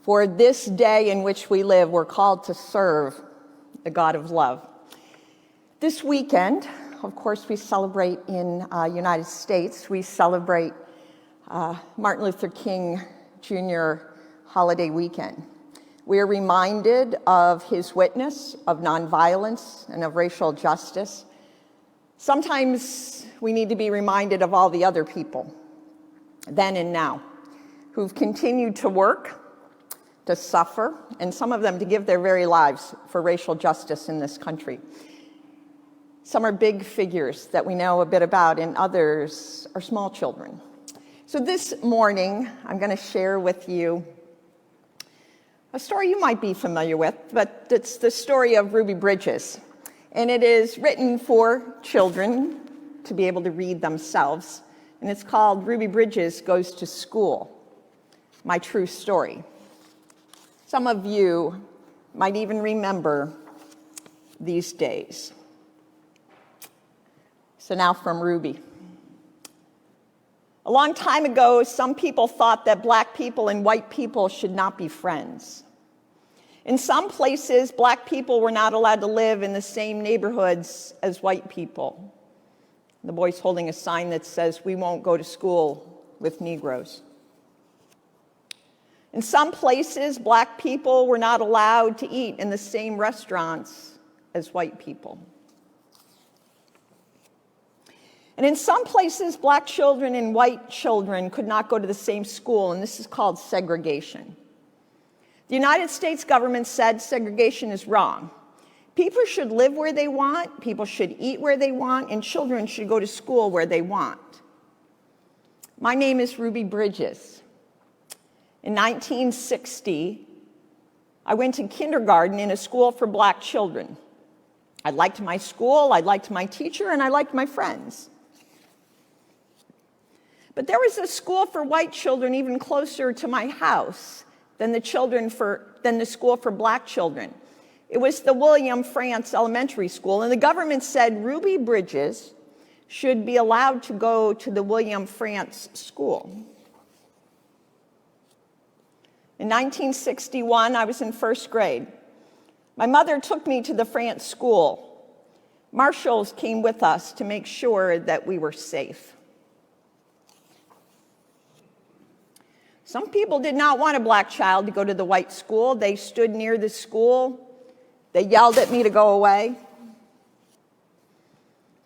For this day in which we live, we're called to serve the God of love. This weekend, of course, we celebrate in United States, we celebrate Martin Luther King Jr. holiday weekend. We are reminded of his witness of nonviolence and of racial justice. Sometimes we need to be reminded of all the other people, then and now, who've continued to work, to suffer, and some of them to give their very lives for racial justice in this country. Some are big figures that we know a bit about, and others are small children. So this morning, I'm going to share with you a story you might be familiar with, but it's the story of Ruby Bridges. And it is written for children to be able to read themselves. And it's called Ruby Bridges Goes to School, My True Story. Some of you might even remember these days. So now from Ruby. A long time ago, some people thought that black people and white people should not be friends. In some places, black people were not allowed to live in the same neighborhoods as white people. The boy's holding a sign that says, "We won't go to school with Negroes." In some places, black people were not allowed to eat in the same restaurants as white people. And in some places, black children and white children could not go to the same school, and this is called segregation. The United States government said segregation is wrong. People should live where they want, people should eat where they want, and children should go to school where they want. My name is Ruby Bridges. In 1960, I went to kindergarten in a school for black children. I liked my school, I liked my teacher, and I liked my friends. But there was a school for white children even closer to my house than the school for black children. It was the William Frantz Elementary School, and the government said Ruby Bridges should be allowed to go to the William Frantz School. In 1961, I was in first grade. My mother took me to the Frantz School. Marshals came with us to make sure that we were safe. Some people did not want a black child to go to the white school. They stood near the school. They yelled at me to go away.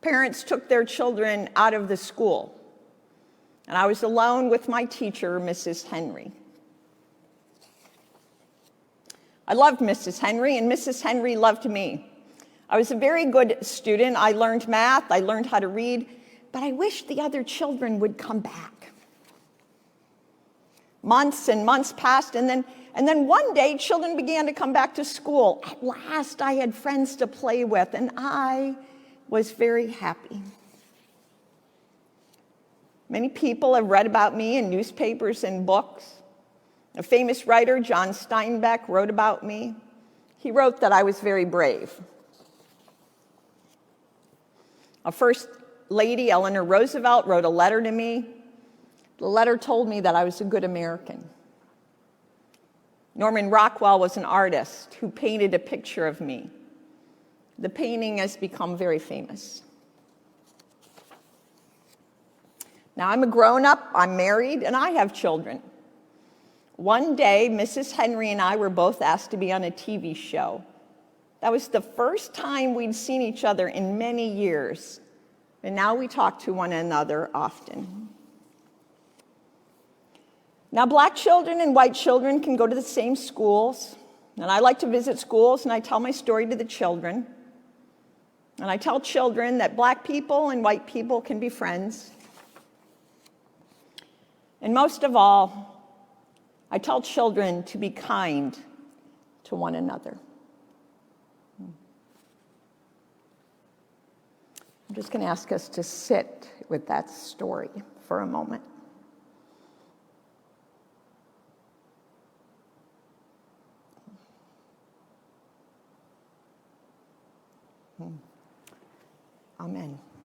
Parents took their children out of the school, and I was alone with my teacher, Mrs. Henry. I loved Mrs. Henry, and Mrs. Henry loved me. I was a very good student. I learned math, I learned how to read, but I wished the other children would come back. Months and months passed, and then one day, children began to come back to school. At last, I had friends to play with, and I was very happy. Many people have read about me in newspapers and books. A famous writer, John Steinbeck, wrote about me. He wrote that I was very brave. A First Lady, Eleanor Roosevelt, wrote a letter to me. The letter told me that I was a good American. Norman Rockwell was an artist who painted a picture of me. The painting has become very famous. Now I'm a grown-up, I'm married, and I have children. One day, Mrs. Henry and I were both asked to be on a TV show. That was the first time we'd seen each other in many years, and now we talk to one another often. Now, black children and white children can go to the same schools, and I like to visit schools, and I tell my story to the children. And I tell children that black people and white people can be friends. And most of all, I tell children to be kind to one another. I'm just going to ask us to sit with that story for a moment. Amen.